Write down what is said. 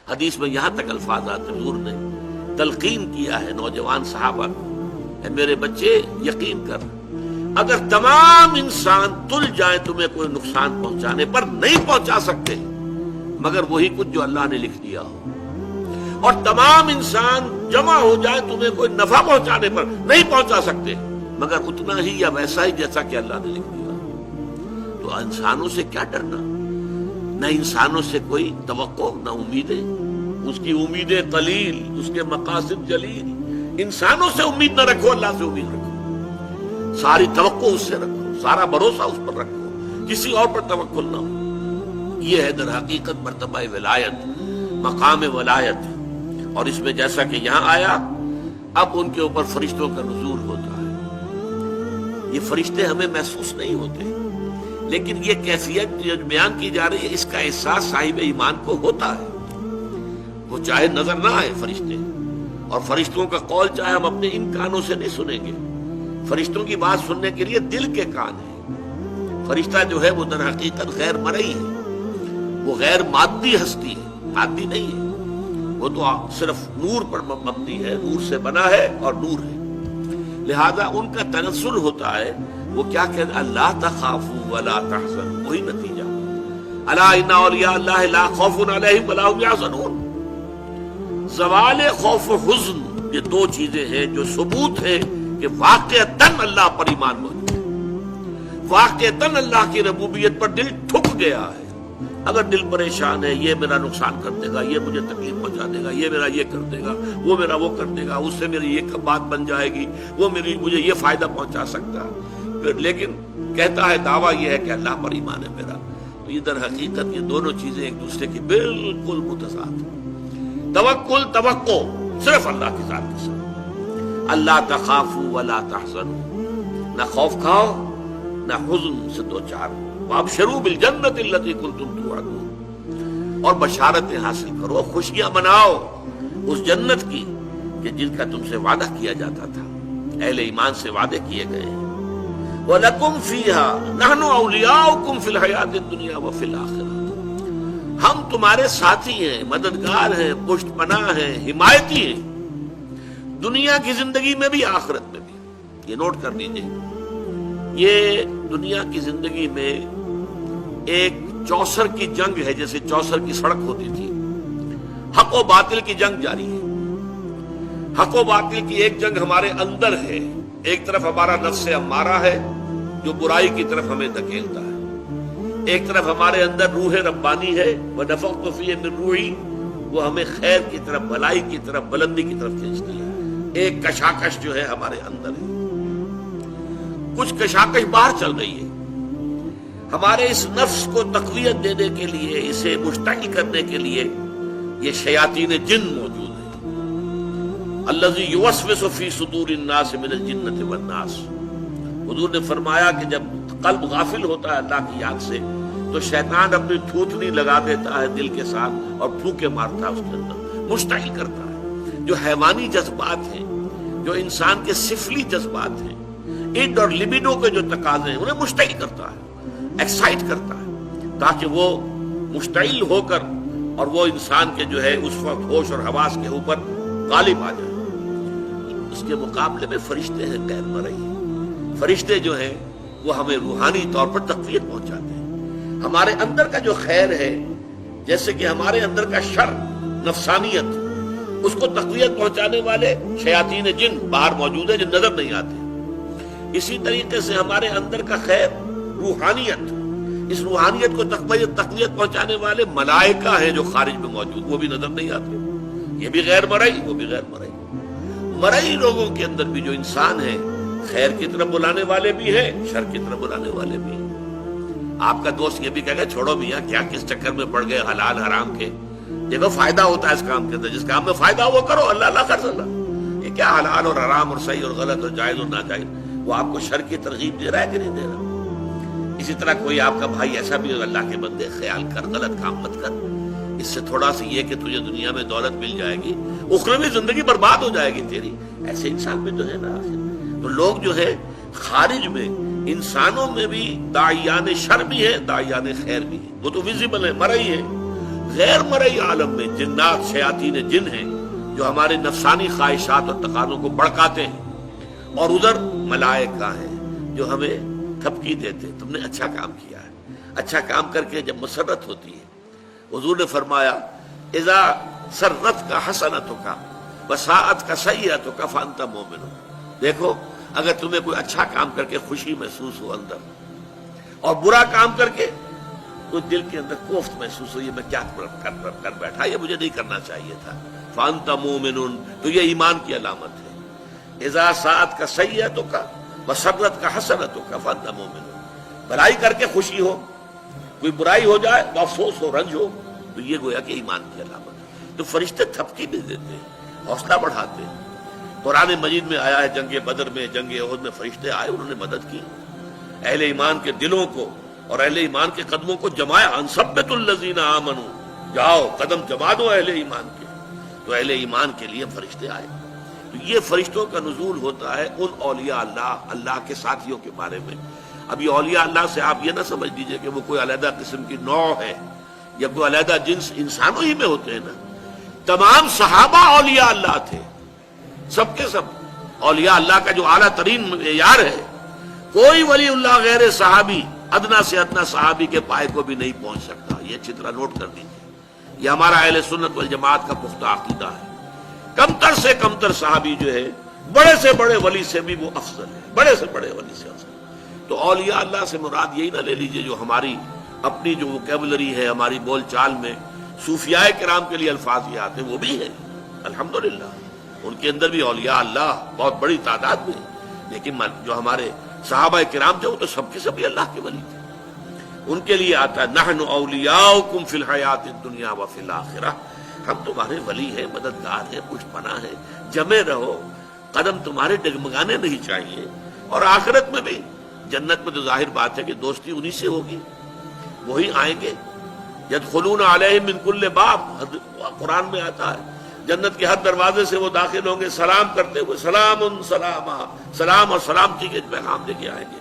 حدیث میں یہاں تک الفاظ آتے ہیں، حضور نے تلقین کیا ہے نوجوان صحابہ کو، اے میرے بچے یقین کر، اگر تمام انسان تل جائیں تمہیں کوئی نقصان پہنچانے پر نہیں پہنچا سکتے مگر وہی کچھ جو اللہ نے لکھ دیا ہو، اور تمام انسان جمع ہو جائے تمہیں کوئی نفع پہنچانے پر نہیں پہنچا سکتے مگر اتنا ہی یا ویسا ہی جیسا کہ اللہ نے لکھ دیا۔ تو انسانوں سے کیا ڈرنا، نہ انسانوں سے کوئی توقع نہ امیدیں، اس کی امیدیں قلیل، اس کے مقاصد جلیل۔ انسانوں سے امید نہ رکھو، اللہ سے امید رکھو، ساری توقع اس سے رکھو، سارا بھروسہ اس پر رکھو، کسی اور پر توکل نہ ہو۔ یہ ہے در حقیقت مرتبہ ولایت، مقام ولایت۔ اور اس میں جیسا کہ یہاں آیا، اب ان کے اوپر فرشتوں کا نزول ہوتا ہے۔ یہ فرشتے ہمیں محسوس نہیں ہوتے، لیکن یہ کیفیت جو بیان کی جا رہی ہے اس کا احساس صاحب ایمان کو ہوتا ہے۔ وہ چاہے نظر نہ آئے فرشتے، اور فرشتوں کا قول چاہے ہم اپنے ان کانوں سے نہیں سنیں گے، فرشتوں کی بات سننے کے لیے دل کے کان ہیں۔ فرشتہ جو ہے وہ در حقیقت غیر مرئی ہے، وہ غیر مادی ہستی ہے، مادی نہیں ہے، وہ تو صرف نور پر مبنی ہے، نور سے بنا ہے اور نور ہے، لہذا ان کا تنزل ہوتا ہے۔ وہ کیا کہتے ہیں، اللہ تخافوا ولا تحزنوا، وہی نتیجہ، الا ان اولیاء اللہ لا خوف علیہم ولا هم يحزنون۔ زوال خوف و حزن، یہ دو چیزیں ہیں جو ثبوت ہے کہ واقعتاً اللہ پر ایمان موجود ہے، واقعتاً اللہ کی ربوبیت پر دل ٹھک گیا ہے۔ اگر دل پریشان ہے، یہ میرا نقصان کر دے گا، یہ مجھے تکلیف پہنچا دے گا، یہ میرا یہ کر دے گا، وہ میرا وہ کر دے گا، اس سے میری یہ بات بن جائے گی، وہ مجھے یہ فائدہ پہنچا سکتا ہے، لیکن کہتا ہے دعویٰ یہ ہے کہ اللہ پر ایمان ہے میرا، تو یہ در حقیقت یہ دونوں چیزیں ایک دوسرے کی بالکل متضاد ہیں۔ توکل، توقع صرف اللہ کی ذات کے ساتھ، اللہ تخافوا ولا تحزنوا، نہ خوف کھاؤ نہ حزن سے دو چار، وابشروا بالجنۃ التي كنتم توعدون، اور بشارتیں حاصل کرو، خوشیاں مناؤ اس جنت کی کہ جن کا تم سے وعدہ کیا جاتا تھا، اہل ایمان سے وعدے کیے گئے ہیں۔ وَلَكُمْ فِيهَا نَحْنُ أَوْلِيَاؤُكُمْ فِي الْحَيَاةِ الدُّنْيَا وَفِي الْآخِرَةِ، ہم تمہارے ساتھی ہیں، مددگار ہیں، پشت پناہ ہیں، حمایتی ہیں، دنیا کی زندگی میں بھی آخرت میں بھی۔ یہ نوٹ کر لیجیے، یہ دنیا کی زندگی میں ایک چوسر کی جنگ ہے، جیسے چوسر کی سڑک ہوتی تھی، حق و باطل کی جنگ جاری ہے۔ حق و باطل کی ایک جنگ ہمارے اندر ہے، ایک طرف ہمارا نفس امارہ ہے جو برائی کی طرف ہمیں دھکیلتا ہے، ایک طرف ہمارے اندر روح ربانی ہے، وَنَفَخْتُ فِيهِ مِن رُوحِي، وہ ہمیں خیر کی طرف، بھلائی کی طرف، بلندی کی طرف کھینچتی ہے۔ ایک کشاکش جو ہے ہمارے اندر ہے، کچھ کشاکش باہر چل رہی ہے۔ ہمارے اس نفس کو تقویت دینے کے لیے، اسے مشتعل کرنے کے لیے یہ شیاطین جن موجود ہیں۔ الذی یوسوس فی صدور الناس من الجنۃ والناس، حضور نے فرمایا کہ جب قلب غافل ہوتا ہے اللہ کی یاد سے تو شیطان اپنی تھوتنی لگا دیتا ہے دل کے ساتھ اور پھونکے مارتا ہے اس کے اندر، مشتعل کرتا ہے۔ جو حیوانی جذبات ہیں، جو انسان کے سفلی جذبات ہیں، اڈ اور لبیڈو کے جو تقاضے ہیں، انہیں مشتعل کرتا ہے، ایکسائٹ کرتا ہے، تاکہ وہ مشتعل ہو کر اور وہ انسان کے جو ہے اس وقت ہوش اور حواس کے اوپر غالب آ جائے۔ اس کے مقابلے میں فرشتے ہیں غیر مرئی، فرشتے جو ہیں وہ ہمیں روحانی طور پر تقویت پہنچاتے ہیں۔ ہمارے اندر کا جو خیر ہے، جیسے کہ ہمارے اندر کا شر، نفسانیت، اس کو تقویت پہنچانے والے شیاطین جن باہر موجود ہیں جو نظر نہیں آتے، اسی طریقے سے ہمارے اندر کا خیر، روحانیت، اس روحانیت کو تقویت پہنچانے والے ملائکہ ہیں جو خارج میں موجود، وہ بھی نظر نہیں آتے، یہ بھی غیر مرئی، وہ بھی غیر مرئی۔ مرئی لوگوں کے اندر بھی جو انسان ہیں، خیر کی طرف بلانے والے بھی ہیں، شر کی طرف بلانے والے بھی ہیں۔ آپ کا دوست یہ بھی کہے گا چھوڑو میاں، کیا کس چکر میں پڑ گئے حلال حرام کے، دیکھو فائدہ ہوتا ہے اس کام کے اندر، جس کام میں فائدہ ہو وہ کرو، اللہ اللہ خرچ اللہ۔ یہ کیا حلال اور حرام اور صحیح اور غلط اور جائز اور ناجائز، وہ آپ کو شر کی ترغیب دے رہا ہے کہ نہیں دے رہا؟ اسی طرح کوئی آپ کا بھائی ایسا بھی اللہ کے بندے، خیال کر، غلط کام مت کر، اس سے تھوڑا سی یہ کہ تجھے دنیا میں دولت مل جائے گی، اخروی زندگی برباد ہو جائے گی تیری، ایسے انسان بھی تو ہے نا آخر۔ تو لوگ جو ہے خارج میں، انسانوں میں بھی داعیان شر بھی ہے، داعیان خیر بھی ہے، وہ تو ویزیبل ہے، مرئی ہے۔ غیر مرئی عالم میں جنات شیاطین جن ہیں جو ہمارے نفسانی خواہشات اور تقاضوں کو بڑکاتے ہیں، اور ادھر ملائکہ ہیں جو ہمیں تھپکی دیتے تم نے اچھا کام کیا ہے۔ اچھا کام کر کے جب مسرت ہوتی ہے، حضور نے فرمایا اذا سرت کا حسنتک وساءت کا سیئتک فانت مومن۔ دیکھو اگر تمہیں کوئی اچھا کام کر کے خوشی محسوس ہو اندر، اور برا کام کر کے کوئی دل کے اندر کوفت محسوس ہو، یہ میں کیا کر بیٹھا، یہ مجھے نہیں کرنا چاہیے تھا، فانت مومن، تو یہ ایمان کی علامت ہے۔ اذا ساءت کا سیئتک وسرت کا حسنتک فانت مومن، بھلائی کر کے خوشی ہو، کوئی برائی ہو جائے تو افسوس ہو، رنج ہو، تو یہ گویا کہ ایمان کی علامت ہے۔ تو فرشتے تھپکی بھی دیتے ہیں، حوصلہ بڑھاتے ہیں۔ قرآن مجید میں آیا ہے جنگ بدر میں، جنگ احد میں فرشتے آئے، انہوں نے مدد کی، اہل ایمان کے دلوں کو اور اہل ایمان کے قدموں کو جمایا۔ انثبت الذین آمنوا، جاؤ قدم جما دو اہل ایمان کے، تو اہل ایمان کے لیے فرشتے آئے۔ تو یہ فرشتوں کا نزول ہوتا ہے ان اولیاء اللہ، اللہ کے ساتھیوں کے بارے میں۔ اب یہ اولیاء اللہ سے آپ یہ نہ سمجھ لیجئے کہ وہ کوئی علیحدہ قسم کی نوع ہے یا کوئی علیحدہ جنس، انسانوں ہی میں ہوتے ہیں نا۔ تمام صحابہ اولیاء اللہ تھے، سب کے سب اولیاء اللہ کا جو اعلیٰ ترین معیار ہے، کوئی ولی اللہ غیر صحابی ادنا سے ادنا صحابی کے پائے کو بھی نہیں پہنچ سکتا۔ یہ اچھی طرح نوٹ کر دیجیے، یہ ہمارا اہل سنت والجماعت کا پختہ عقیدہ ہے۔ کمتر سے کمتر صحابی جو ہے بڑے سے بڑے ولی سے بھی وہ افضل ہے، بڑے سے بڑے ولی سے افضل۔ تو اولیاء اللہ سے مراد یہی نہ لے لیجیے جو ہماری اپنی جو ووکیبلری ہے، ہماری بول چال میں صوفیاء کرام کے لیے الفاظ یہ آتے ہیں، وہ بھی ہیں الحمدللہ، ان کے اندر بھی اولیاء اللہ بہت بڑی تعداد میں، لیکن جو ہمارے صحابہ کرام تھے وہ تو سب کے سب اللہ کے ولی تھے۔ ان کے لیے آتا ہے نحن اولیاؤکم فی الحیات الدنیا وفی الآخرہ، ہم تمہارے ولی ہیں، مددگار ہیں، پشت پناہ ہیں، جمے رہو، قدم تمہارے ڈگمگانے نہیں چاہیے۔ اور آخرت میں بھی، جنت میں تو ظاہر بات ہے کہ دوستی انہی سے ہوگی، وہی آئیں گے۔ یدخلون علیہم من کل باب، قرآن میں آتا ہے جنت کے ہر دروازے سے وہ داخل ہوں گے سلام کرتے ہوئے، سلام سلام، سلام اور سلامتی کے پیغام لے کے آئیں گے۔